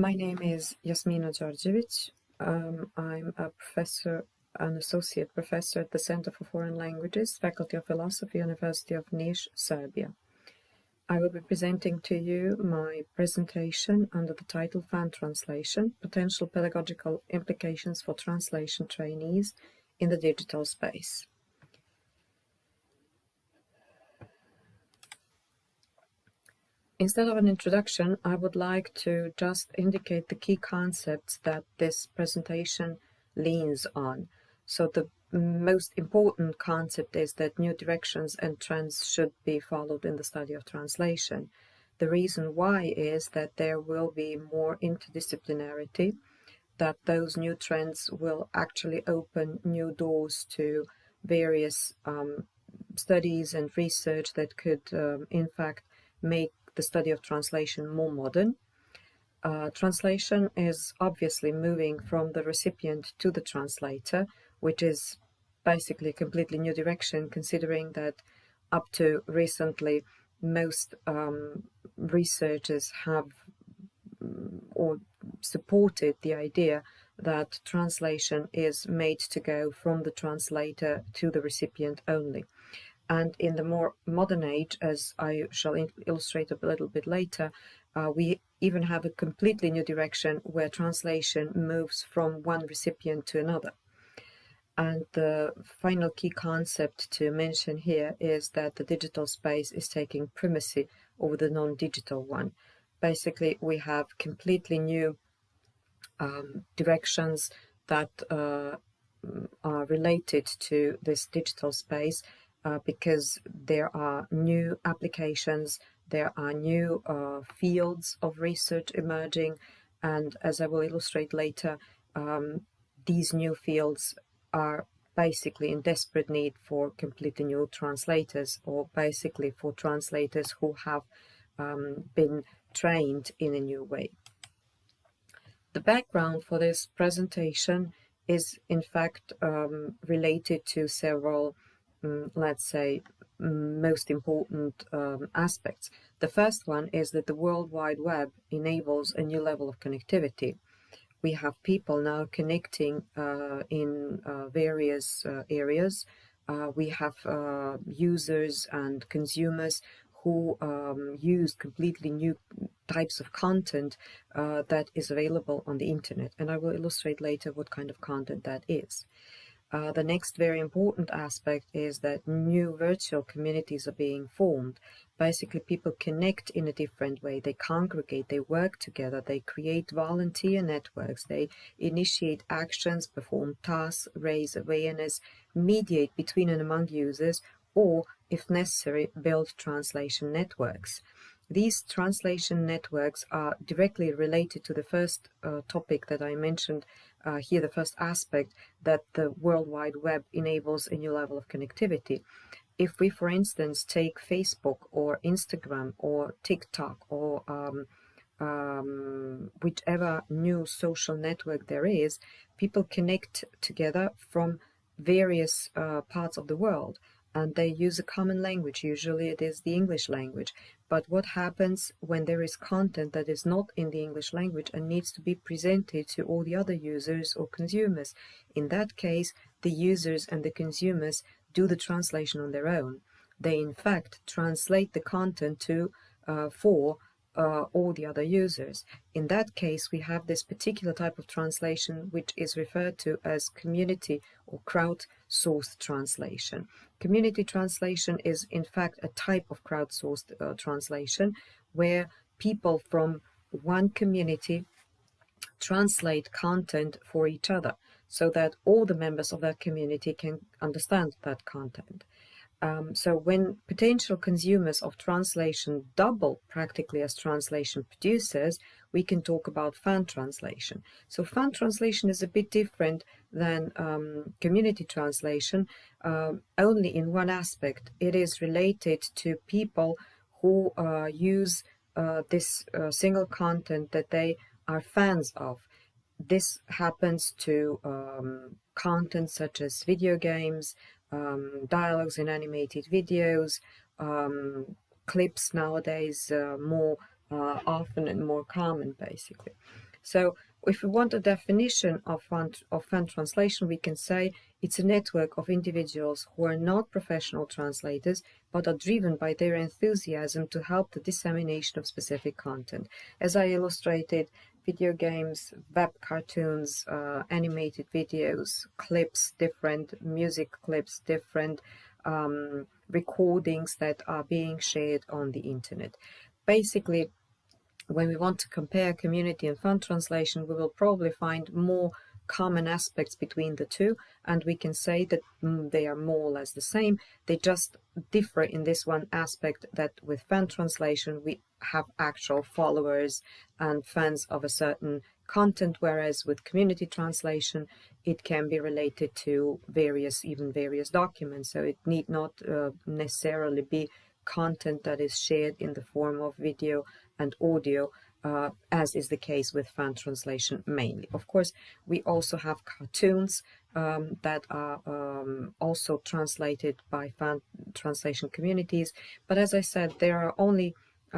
My name is Jasmina Đorđević. I'm a professor, an associate professor at the Center for Foreign Languages, Faculty of Philosophy, University of Niš, Serbia. I will be presenting to you my presentation under the title Fan Translation, Potential Pedagogical Implications for Translation Trainees in the Digital Space. Instead of an introduction, I would like to just indicate the key concepts that this presentation leans on. So the most important concept is that new directions and trends should be followed in the study of translation. The reason why is that there will be more interdisciplinarity, that those new trends will actually open new doors to various studies and research that could in fact make the study of translation more modern. Translation is obviously moving from the recipient to the translator, which is basically a completely new direction, considering that up to recently most researchers have or supported the idea that translation is made to go from the translator to the recipient only. And in the more modern age, as I shall illustrate a little bit later, we even have a completely new direction where translation moves from one recipient to another. And the final key concept to mention here is that the digital space is taking primacy over the non-digital one. Basically, we have completely new directions that are related to this digital space, because there are new applications, there are new fields of research emerging, and as I will illustrate later, these new fields are basically in desperate need for completely new translators, or basically for translators who have been trained in a new way. The background for this presentation is in fact related to several let's say, most important aspects. The first one is that the World Wide Web enables a new level of connectivity. We have people now connecting in various areas. We have users and consumers who use completely new types of content that is available on the internet. And I will illustrate later what kind of content that is. The next very important aspect is that new virtual communities are being formed. Basically, people connect in a different way. They congregate, they work together, they create volunteer networks, they initiate actions, perform tasks, raise awareness, mediate between and among users, or, if necessary, build translation networks. These translation networks are directly related to the first topic that I mentioned here, the first aspect, that the World Wide Web enables a new level of connectivity. If we, for instance, take Facebook or Instagram or TikTok or whichever new social network there is, people connect together from various parts of the world, and they use a common language. Usually it is the English language. But what happens when there is content that is not in the English language and needs to be presented to all the other users or consumers? In that case, the users and the consumers do the translation on their own. They, in fact, translate the content to for all the other users. In that case, we have this particular type of translation, which is referred to as community or crowdsourced translation. Community translation is, in fact, a type of crowdsourced translation where people from one community translate content for each other so that all the members of that community can understand that content. So when potential consumers of translation double practically as translation producers, we can talk about fan translation. So fan translation is a bit different than community translation, only in one aspect. It is related to people who use this single content that they are fans of. This happens to content such as video games, dialogues in animated videos, clips nowadays more often and more common, basically. So if we want a definition of fan translation, we can say it's a network of individuals who are not professional translators, but are driven by their enthusiasm to help the dissemination of specific content. As I illustrated, video games, web cartoons, animated videos, clips, different music clips, different recordings that are being shared on the internet. Basically, when we want to compare community and fan translation, we will probably find more common aspects between the two, and we can say that they are more or less the same. They just differ in this one aspect, that with fan translation we have actual followers and fans of a certain content, whereas with community translation it can be related to even various documents. So it need not necessarily be content that is shared in the form of video and audio, as is the case with fan translation mainly. Of course, we also have cartoons that are also translated by fan translation communities, but as I said, there are only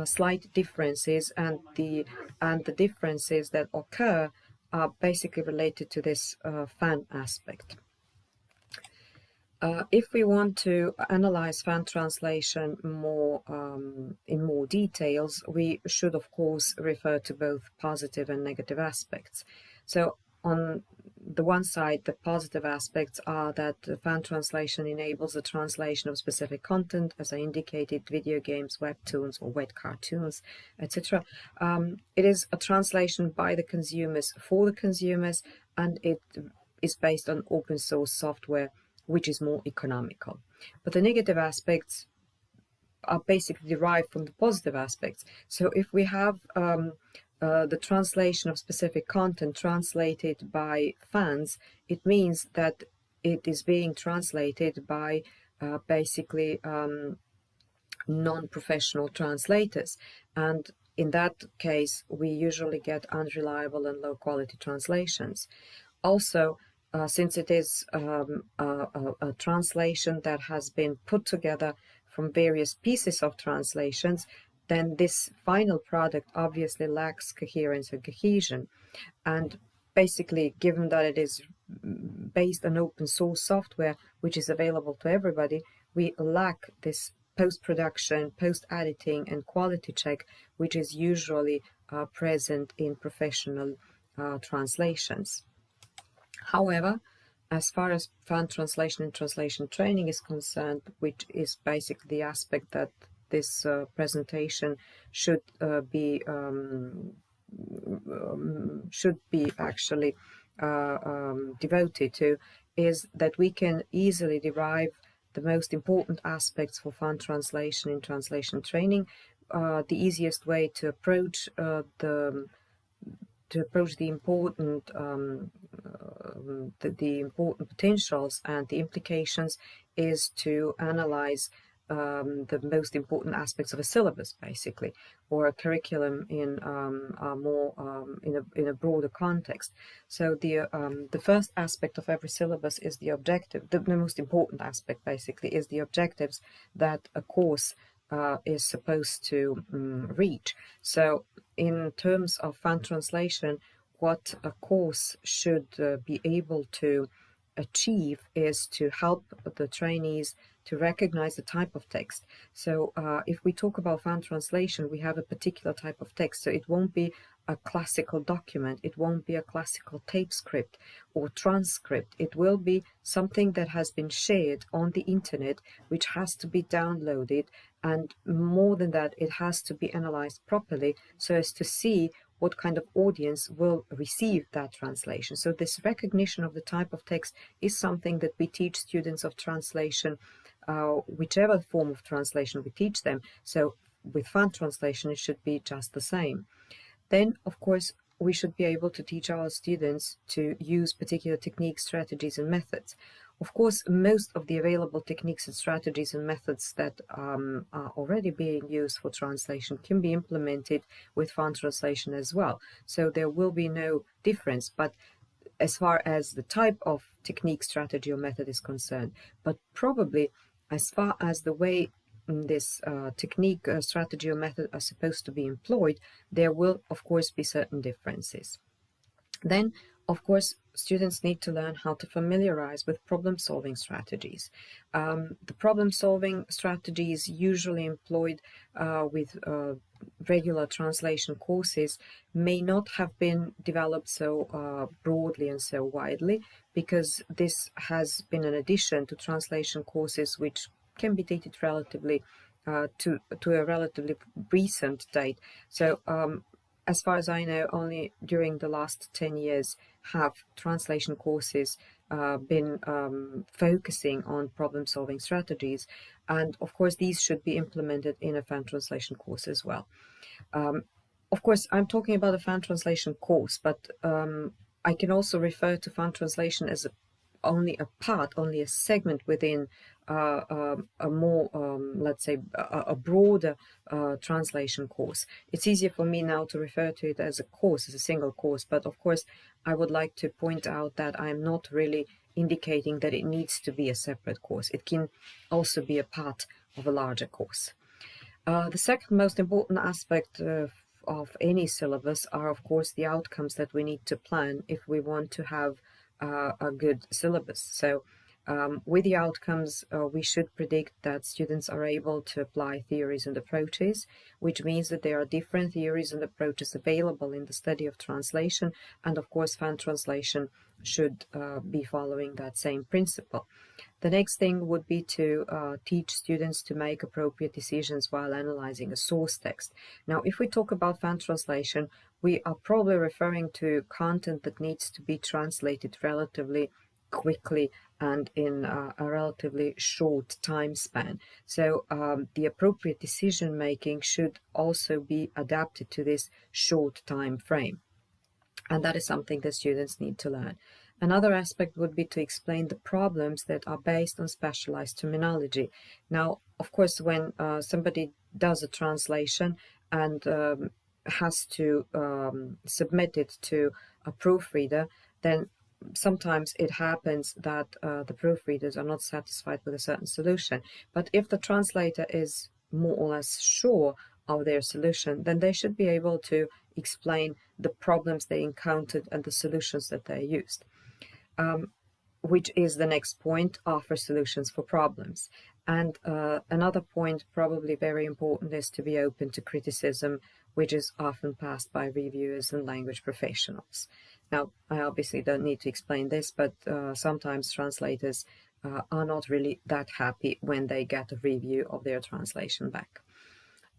slight differences, and the differences that occur are basically related to this fan aspect. If we want to analyze fan translation more in more details, we should of course refer to both positive and negative aspects. So on the one side, the positive aspects are that fan translation enables the translation of specific content, as I indicated, video games, webtoons or web cartoons, etc. It is a translation by the consumers for the consumers, and it is based on open source software, which is more economical. But the negative aspects are basically derived from the positive aspects. So if we have the translation of specific content translated by fans, it means that it is being translated by basically non-professional translators. And in that case, we usually get unreliable and low quality translations. Also, since it is a translation that has been put together from various pieces of translations, then this final product obviously lacks coherence and cohesion. And basically, given that it is based on open source software, which is available to everybody, we lack this post-production, post-editing and quality check, which is usually present in professional translations. However, as far as fan translation and translation training is concerned, which is basically the aspect that this presentation should be actually devoted to, is that we can easily derive the most important aspects for fan translation in translation training. The easiest way to approach the important the important potentials and the implications is to analyze the most important aspects of a syllabus, basically, or a curriculum in a broader context. So the first aspect of every syllabus is the objective. The most important aspect, basically, is the objectives that a course is supposed to reach. So in terms of fan translation, what a course should be able to achieve is to help the trainees to recognize the type of text. So if we talk about fan translation, we have a particular type of text. So it won't be a classical document, it won't be a classical tape script or transcript. It will be something that has been shared on the internet, which has to be downloaded, and more than that, it has to be analyzed properly so as to see what kind of audience will receive that translation. So this recognition of the type of text is something that we teach students of translation, whichever form of translation we teach them. So with fan translation, it should be just the same. Then, of course, we should be able to teach our students to use particular techniques, strategies, and methods. Of course, most of the available techniques and strategies and methods that are already being used for translation can be implemented with fan translation as well. So there will be no difference, but as far as the type of technique, strategy, or method is concerned, but probably as far as the way this technique, strategy, or method are supposed to be employed, there will, of course, be certain differences. Then, of course, students need to learn how to familiarize with problem-solving strategies. The problem-solving strategies usually employed with regular translation courses may not have been developed so broadly and so widely, because this has been an addition to translation courses which can be dated relatively to a relatively recent date. So as far as I know, only during the last 10 years have translation courses been focusing on problem-solving strategies. And of course, these should be implemented in a fan translation course as well. Of course, I'm talking about a fan translation course, but I can also refer to fan translation as only a part, only a segment within a more, let's say, a broader translation course. It's easier for me now to refer to it as a course, as a single course, but of course, I would like to point out that I'm not really indicating that it needs to be a separate course. It can also be a part of a larger course. The second most important aspect of any syllabus are, of course, the outcomes that we need to plan if we want to have a good syllabus. So with the outcomes, we should predict that students are able to apply theories and approaches, which means that there are different theories and approaches available in the study of translation. And of course, fan translation should be following that same principle. The next thing would be to teach students to make appropriate decisions while analyzing a source text. Now, if we talk about fan translation, we are probably referring to content that needs to be translated relatively quickly and in a relatively short time span. So the appropriate decision making should also be adapted to this short time frame. And that is something that students need to learn. Another aspect would be to explain the problems that are based on specialized terminology. Now, of course, when somebody does a translation and has to submit it to a proofreader, then sometimes it happens that the proofreaders are not satisfied with a certain solution. But if the translator is more or less sure of their solution, then they should be able to explain the problems they encountered and the solutions that they used. Which is the next point, offer solutions for problems. And another point, probably very important, is to be open to criticism, which is often passed by reviewers and language professionals. Now, I obviously don't need to explain this, but sometimes translators are not really that happy when they get a review of their translation back.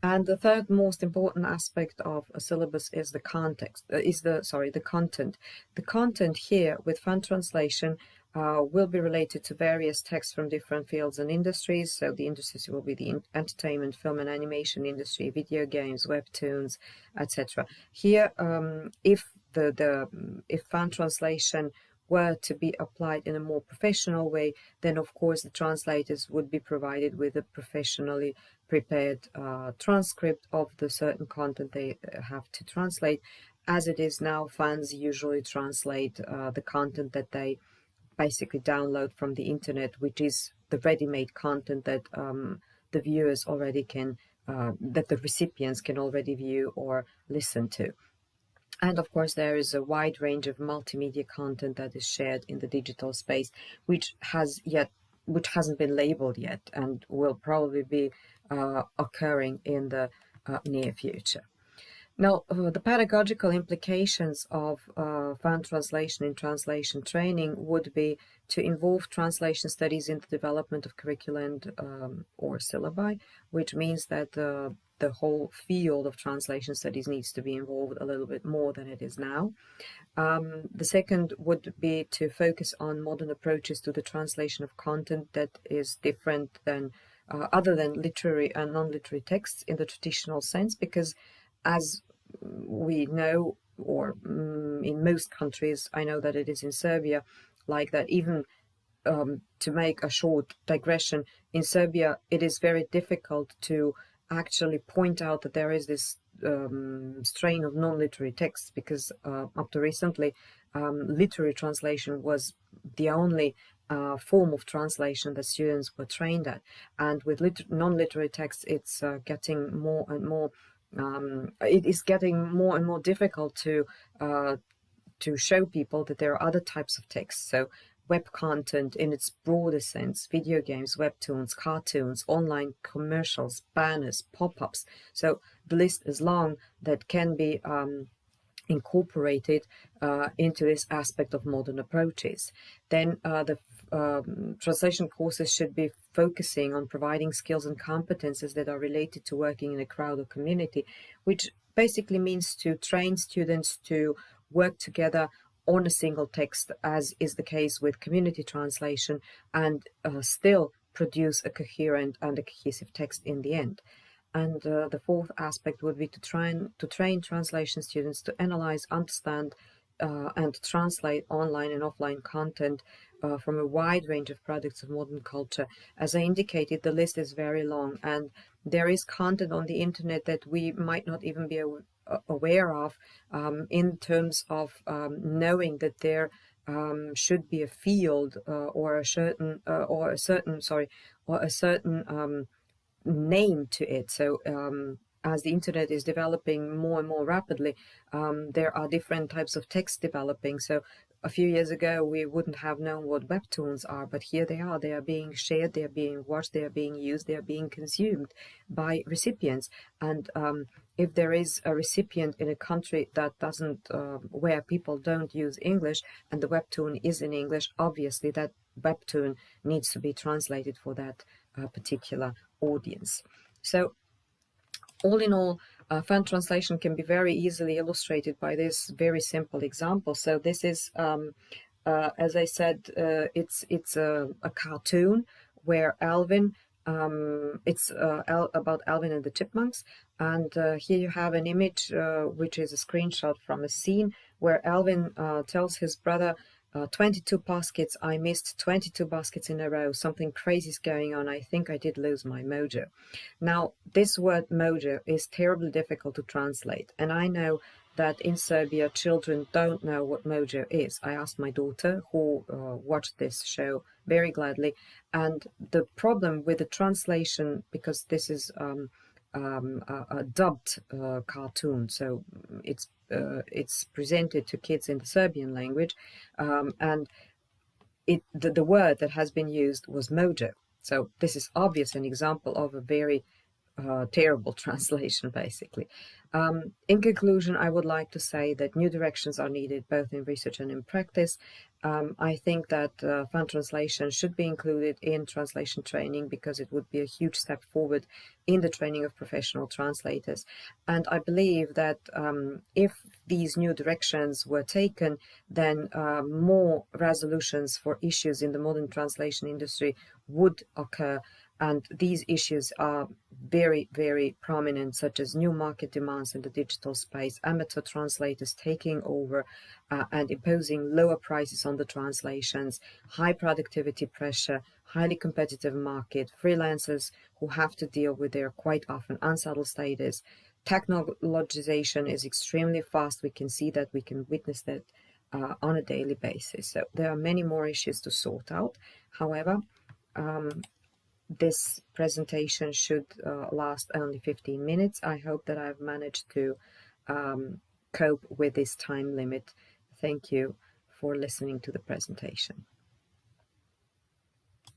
And the third most important aspect of a syllabus is the context, the content. The content here with fan translation will be related to various texts from different fields and industries. So the industries will be the entertainment, film and animation industry, video games, webtoons, etc. Here, if if fan translation were to be applied in a more professional way, then of course the translators would be provided with a professionally prepared transcript of the certain content they have to translate. As it is now, fans usually translate the content that they basically download from the internet, which is the ready-made content that the viewers already can, that the recipients can already view or listen to. And of course, there is a wide range of multimedia content that is shared in the digital space, which hasn't been labeled yet and will probably be occurring in the near future. Now, the pedagogical implications of fan translation in translation training would be to involve translation studies in the development of curricula and or syllabi, which means that the whole field of translation studies needs to be involved a little bit more than it is now. The second would be to focus on modern approaches to the translation of content that is different than other than literary and non-literary texts in the traditional sense, because as we know, or in most countries, I know that it is in Serbia like that, even to make a short digression, in Serbia it is very difficult to actually point out that there is this strain of non-literary texts, because up to recently literary translation was the only form of translation that students were trained at, and with non-literary texts it's getting more and more it is getting more and more difficult to to show people that there are other types of text. So web content in its broader sense, video games, webtoons, cartoons, online commercials, banners, pop-ups. So the list is long that can be incorporated into this aspect of modern approaches. Then the translation courses should be focusing on providing skills and competences that are related to working in a crowd or community, which basically means to train students to work together on a single text, as is the case with community translation, and still produce a coherent and a cohesive text in the end. And the fourth aspect would be to train translation students to analyze, understand, and translate online and offline content from a wide range of products of modern culture. As I indicated, the list is very long, and there is content on the internet that we might not even be aware of, in terms of knowing that there should be a field or a certain name to it. So as the internet is developing more and more rapidly, there are different types of text developing. So a few years ago, we wouldn't have known what webtoons are, but here they are. They are being shared, they are being watched, they are being used, they are being consumed by recipients. And if there is a recipient in a country that doesn't, where people don't use English, and the webtoon is in English, obviously that webtoon needs to be translated for that particular audience. So all in all, fan translation can be very easily illustrated by this very simple example. So this is, as I said, it's a cartoon where Alvin, it's about Alvin and the Chipmunks, and here you have an image which is a screenshot from a scene where Alvin tells his brother, 22 baskets, I missed 22 baskets in a row. Something crazy is going on. I think I did lose my mojo. Now, this word mojo is terribly difficult to translate. And I know that in Serbia, children don't know what mojo is. I asked my daughter, who watched this show very gladly. And the problem with the translation, because this is a dubbed cartoon, so it's presented to kids in the Serbian language, and the word that has been used was mojo. So this is obviously an example of a very terrible translation, basically. In conclusion, I would like to say that new directions are needed both in research and in practice. I think that fan translation should be included in translation training because it would be a huge step forward in the training of professional translators. And I believe that if these new directions were taken, then more resolutions for issues in the modern translation industry would occur. And these issues are very, very prominent, such as new market demands in the digital space, amateur translators taking over and imposing lower prices on the translations, high productivity pressure, highly competitive market, freelancers who have to deal with their quite often unsettled status. Technologization is extremely fast. We can see that, we can witness that on a daily basis. So there are many more issues to sort out. However, this presentation should last only 15 minutes. I hope that I've managed to cope with this time limit. Thank you for listening to the presentation.